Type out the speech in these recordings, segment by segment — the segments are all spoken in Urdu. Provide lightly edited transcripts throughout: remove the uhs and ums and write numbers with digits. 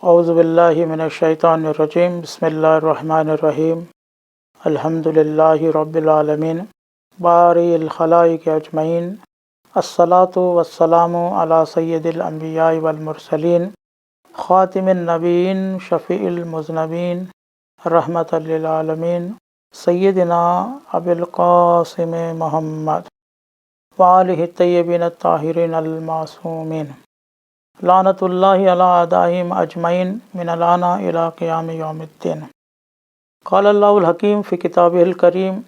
اعوذ باللہ من الشیطان الرجیم بسم اللہ الرحمن الرحیم الحمدللہ رب العالمین باری الخلائق اجمعین الصلاۃ والسلام علی سید الانبیاء والمرسلین خاتم النبیین شفیع المذنبین رحمۃ للعالمین سیدنا ابی القاسم محمد وآلہ الطیبین الطاہرین المعصومین لعنت اللہ علی اعدائہم اجمعین من الانا الی قیام یوم الدین۔ قال اللہ الحکیم فی کتابہ الکریم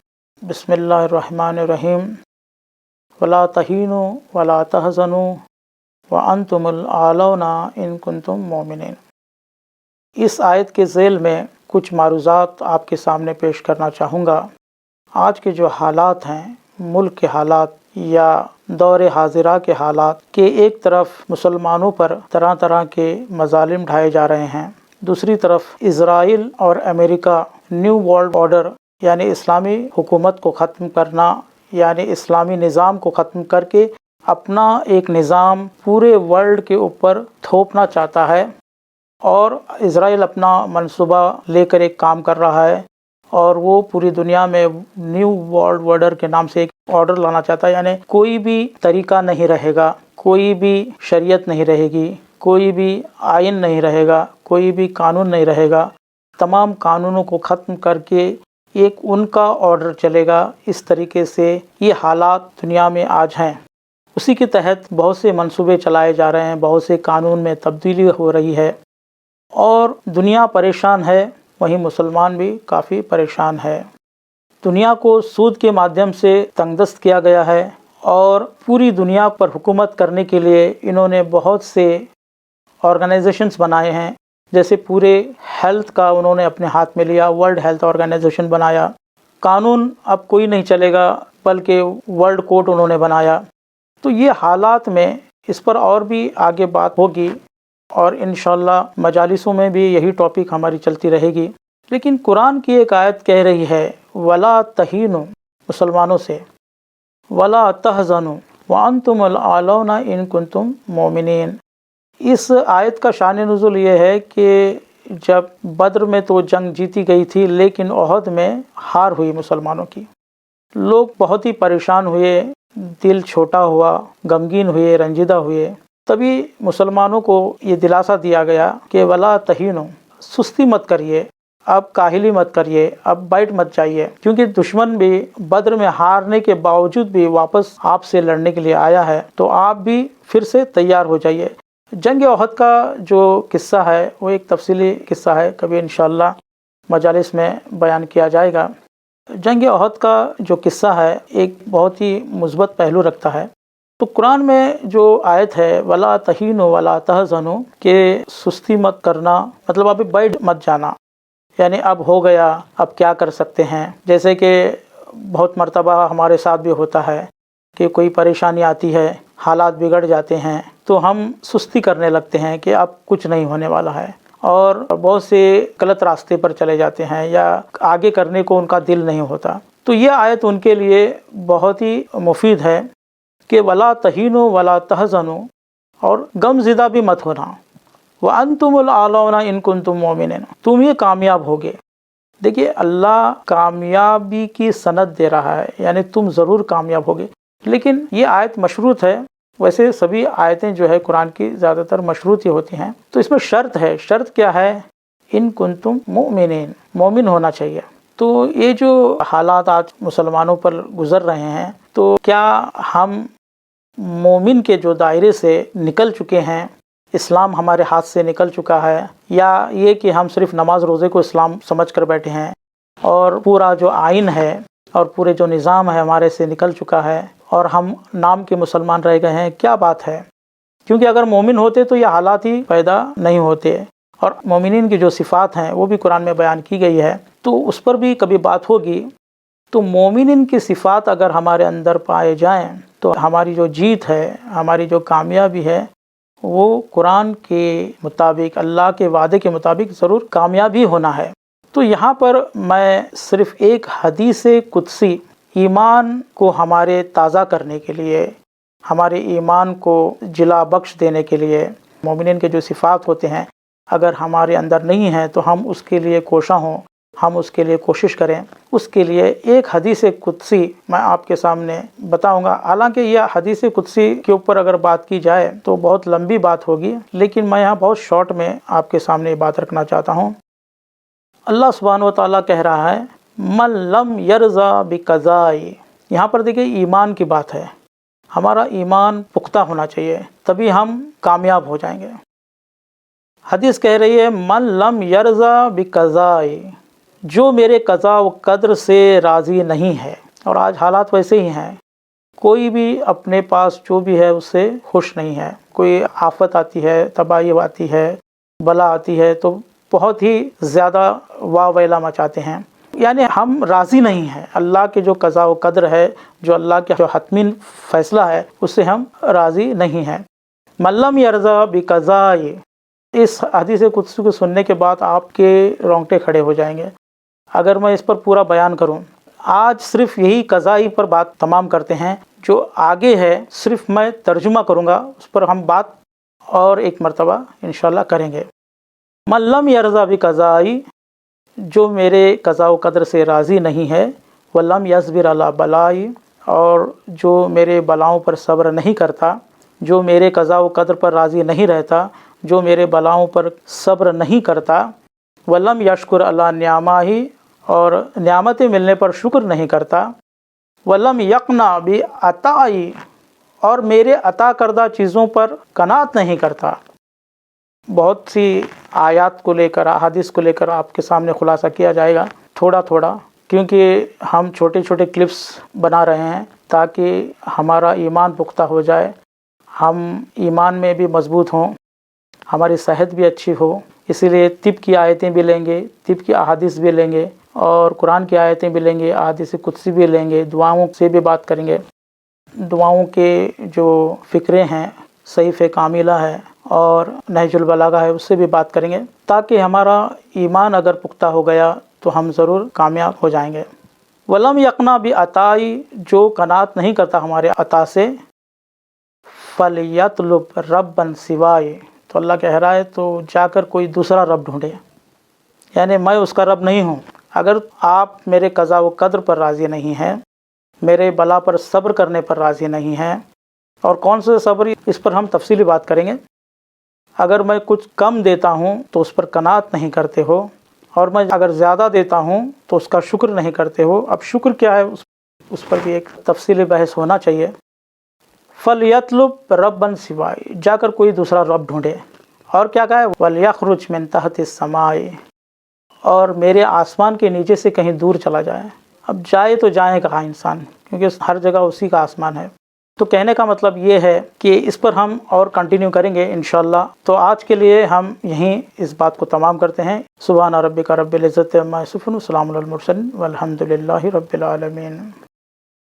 بسم اللہ الرحمن الرحیم ولا تہینوا ولا تحزنوا وانتم الاعلون ان کنتم مؤمنین۔ اس آیت کے ذیل میں کچھ معروضات آپ کے سامنے پیش کرنا چاہوں گا۔ آج کے جو حالات ہیں، ملک کے حالات یا دور حاضرہ کے حالات کہ ایک طرف مسلمانوں پر طرح طرح کے مظالم ڈھائے جا رہے ہیں، دوسری طرف اسرائیل اور امریکہ نیو ورلڈ آرڈر یعنی اسلامی حکومت کو ختم کرنا، یعنی اسلامی نظام کو ختم کر کے اپنا ایک نظام پورے ورلڈ کے اوپر تھوپنا چاہتا ہے، اور اسرائیل اپنا منصوبہ لے کر ایک کام کر رہا ہے، اور وہ پوری دنیا میں نیو ورلڈ آرڈر کے نام سے ایک آرڈر لانا چاہتا ہے، یعنی کوئی بھی طریقہ نہیں رہے گا، کوئی بھی شریعت نہیں رہے گی، کوئی بھی آئین نہیں رہے گا، کوئی بھی قانون نہیں رہے گا، تمام قانونوں کو ختم کر کے ایک ان کا آرڈر چلے گا۔ اس طریقے سے یہ حالات دنیا میں آج ہیں۔ اسی کے تحت بہت سے منصوبے چلائے جا رہے ہیں، بہت سے قانون میں تبدیلی ہو رہی ہے، اور دنیا پریشان ہے، وہیں مسلمان بھی کافی پریشان ہے۔ دنیا کو سود کے مادھیم سے تنگ دست کیا گیا ہے، اور پوری دنیا پر حکومت کرنے کے لیے انہوں نے بہت سے آرگنائزیشنز بنائے ہیں، جیسے پورے ہیلتھ کا انہوں نے اپنے ہاتھ میں لیا، ورلڈ ہیلتھ آرگنائزیشن بنایا۔ قانون اب کوئی نہیں چلے گا، بلکہ ورلڈ کورٹ انہوں نے بنایا۔ تو یہ حالات میں اس پر اور بھی آگے بات ہوگی، اور انشاءاللہ مجالسوں میں بھی یہی ٹاپک ہماری چلتی رہے گی۔ لیکن قرآن کی ایک آیت کہہ رہی ہے وَلَا تَہِینُوا، مسلمانوں سے، وَلَا تَحْزَنُوا وَأَنْتُمُ الْأَعْلَوْنَ إِن كُنتُم مُؤْمِنِينَ۔ اس آیت کا شان نزول یہ ہے کہ جب بدر میں تو جنگ جیتی گئی تھی، لیکن احد میں ہار ہوئی مسلمانوں کی، لوگ بہت ہی پریشان ہوئے، دل چھوٹا ہوا، غمگین ہوئے، رنجیدہ ہوئے۔ تبھی مسلمانوں کو یہ دلاسا دیا گیا کہ ولا تہینوا، سستی مت کریے، اب کاہلی مت کریے، اب بیٹھ مت جائیے، کیونکہ دشمن بھی بدر میں ہارنے کے باوجود بھی واپس آپ سے لڑنے کے لیے آیا ہے، تو آپ بھی پھر سے تیار ہو جائیے۔ جنگ احد کا جو قصہ ہے وہ ایک تفصیلی قصہ ہے، کبھی انشاءاللہ مجالس میں بیان کیا جائے گا۔ جنگ احد کا جو قصہ ہے ایک بہت ہی مثبت پہلو رکھتا ہے۔ تو قرآن میں جو آیت ہے وَلَا تَہِینُوا وَلَا تَحْزَنُوا کہ سستی مت کرنا، مطلب ابھی بیٹھ مت جانا، یعنی اب ہو گیا، اب کیا کر سکتے ہیں۔ جیسے کہ بہت مرتبہ ہمارے ساتھ بھی ہوتا ہے کہ کوئی پریشانی آتی ہے، حالات بگڑ جاتے ہیں، تو ہم سستی کرنے لگتے ہیں کہ اب کچھ نہیں ہونے والا ہے، اور بہت سے غلط راستے پر چلے جاتے ہیں، یا آگے کرنے کو ان کا دل نہیں ہوتا۔ تو یہ آیت ان کے لیے بہت ہی مفید ہے کہ ولا تہینوا ولا تحزنوا، اور غم زدہ بھی مت ہونا، وانتم الاعلون ان کنتم مؤمنین، تم ہی کامیاب ہوگے۔ دیکھیے اللہ کامیابی کی سند دے رہا ہے، یعنی تم ضرور کامیاب ہوگے، لیکن یہ آیت مشروط ہے۔ ویسے سبھی آیتیں جو ہے قرآن کی زیادہ تر مشروط ہی ہوتی ہیں، تو اس میں شرط ہے۔ شرط کیا ہے؟ ان کنتم مؤمنین، مومن ہونا چاہیے۔ تو یہ جو حالات آج مسلمانوں پر گزر رہے ہیں، تو کیا ہم مومن کے جو دائرے سے نکل چکے ہیں، اسلام ہمارے ہاتھ سے نکل چکا ہے، یا یہ کہ ہم صرف نماز روزے کو اسلام سمجھ کر بیٹھے ہیں، اور پورا جو آئین ہے اور پورے جو نظام ہے ہمارے سے نکل چکا ہے، اور ہم نام کے مسلمان رہ گئے ہیں؟ کیا بات ہے؟ کیونکہ اگر مومن ہوتے تو یہ حالات ہی پیدا نہیں ہوتے، اور مومنین کی جو صفات ہیں وہ بھی قرآن میں بیان کی گئی ہے، تو اس پر بھی کبھی بات ہوگی۔ تو مومنین کی صفات اگر ہمارے اندر پائے جائیں تو ہماری جو جیت ہے، ہماری جو کامیابی ہے، وہ قرآن کے مطابق، اللہ کے وعدے کے مطابق ضرور کامیابی ہونا ہے۔ تو یہاں پر میں صرف ایک حدیث قدسی ایمان کو ہمارے تازہ کرنے کے لیے، ہمارے ایمان کو جلا بخش دینے کے لیے، مومنین کے جو صفات ہوتے ہیں اگر ہمارے اندر نہیں ہے تو ہم اس کے لیے کوشاں ہوں، ہم اس کے لیے کوشش کریں۔ اس کے لیے ایک حدیث قدسی میں آپ کے سامنے بتاؤں گا، حالانکہ یہ حدیث قدسی کے اوپر اگر بات کی جائے تو بہت لمبی بات ہوگی، لیکن میں یہاں بہت شارٹ میں آپ کے سامنے یہ بات رکھنا چاہتا ہوں۔ اللہ سبحانہ و تعالیٰ کہہ رہا ہے من لم یرضا بقضائی، یہاں پر دیکھیں ایمان کی بات ہے، ہمارا ایمان پختہ ہونا چاہیے، تبھی ہم کامیاب ہو جائیں گے۔ حدیث کہہ رہی ہے من لم یرضا بقضائی، جو میرے قضاء و قدر سے راضی نہیں ہے، اور آج حالات ویسے ہی ہیں، کوئی بھی اپنے پاس جو بھی ہے اس سے خوش نہیں ہے۔ کوئی آفت آتی ہے، تباہی آتی ہے، بلا آتی ہے تو بہت ہی زیادہ واہ ویلا مچاتے ہیں، یعنی ہم راضی نہیں ہیں۔ اللہ کے جو قضاء و قدر ہے، جو اللہ کے جو حتمی فیصلہ ہے، اس سے ہم راضی نہیں ہیں۔ من لم یرضا بقضائی، اس حدیث قدسی کو سننے کے بعد آپ کے رونگٹے کھڑے ہو جائیں گے۔ اگر میں اس پر پورا بیان کروں، آج صرف یہی قضائی پر بات تمام کرتے ہیں، جو آگے ہے صرف میں ترجمہ کروں گا، اس پر ہم بات اور ایک مرتبہ انشاءاللہ کریں گے۔ من لم یرضا بقضائی، جو میرے قضاء و قدر سے راضی نہیں ہے، ولم یصبر علی بلائی، اور جو میرے بلاؤں پر صبر نہیں کرتا، جو میرے قضاء و قدر پر راضی نہیں رہتا، جو میرے بلاؤں پر صبر نہیں کرتا، ولم یشکر علی نعمائہ، اور نعمتیں ملنے پر شکر نہیں کرتا، ولم یقنع بعطائی، اور میرے عطا کردہ چیزوں پر قناعت نہیں کرتا۔ بہت سی آیات کو لے کر، احادیث کو لے کر آپ کے سامنے خلاصہ کیا جائے گا تھوڑا تھوڑا، کیونکہ ہم چھوٹے چھوٹے کلپس بنا رہے ہیں تاکہ ہمارا ایمان پختہ ہو جائے، ہم ایمان میں بھی مضبوط ہوں، ہماری صحت بھی اچھی ہو۔ اسی لیے طب کی آیتیں بھی لیں گے، طب کی احادیث بھی لیں گے، اور قرآن کی آیتیں بھی لیں گے، احادیث قدسی بھی لیں گے، دعاؤں سے بھی بات کریں گے۔ دعاؤں کے جو فکرے ہیں، صحیفہ کاملہ ہے اور نہج البلاغہ ہے، اس سے بھی بات کریں گے، تاکہ ہمارا ایمان اگر پختہ ہو گیا تو ہم ضرور کامیاب ہو جائیں گے۔ ولم یقنع بعطائی، جو قناعت نہیں کرتا ہمارے عطا سے، فلیطلب ربا سوائی، تو اللہ کہہ رہا ہے تو جا کر کوئی دوسرا رب ڈھونڈے، یعنی میں اس کا رب نہیں ہوں۔ اگر آپ میرے قضاء و قدر پر راضی نہیں ہیں، میرے بلا پر صبر کرنے پر راضی نہیں ہیں، اور کون سے صبر، اس پر ہم تفصیلی بات کریں گے۔ اگر میں کچھ کم دیتا ہوں تو اس پر قناعت نہیں کرتے ہو، اور میں اگر زیادہ دیتا ہوں تو اس کا شکر نہیں کرتے ہو۔ اب شکر کیا ہے، اس پر بھی ایک تفصیلی بحث ہونا چاہیے۔ فَلْيَطْلُبْ رَبًّا سِوَائِي، جا کر کوئی دوسرا رب ڈھونڈے۔ اور کیا کہا ہے، وَلْيَخْرُجْ مِنْ تَحْتِ السَّمَاءِ، اور میرے آسمان کے نیچے سے کہیں دور چلا جائے۔ اب جائے تو جائیں کہاں انسان، کیونکہ ہر جگہ اسی کا آسمان ہے۔ تو کہنے کا مطلب یہ ہے کہ اس پر ہم اور کنٹینیو کریں گے انشاءاللہ۔ تو آج کے لیے ہم یہیں اس بات کو تمام کرتے ہیں۔ سبحان ربک رب العزت عما یصفون، وسلام علی المرسلین، والحمد للہ رب العالمین۔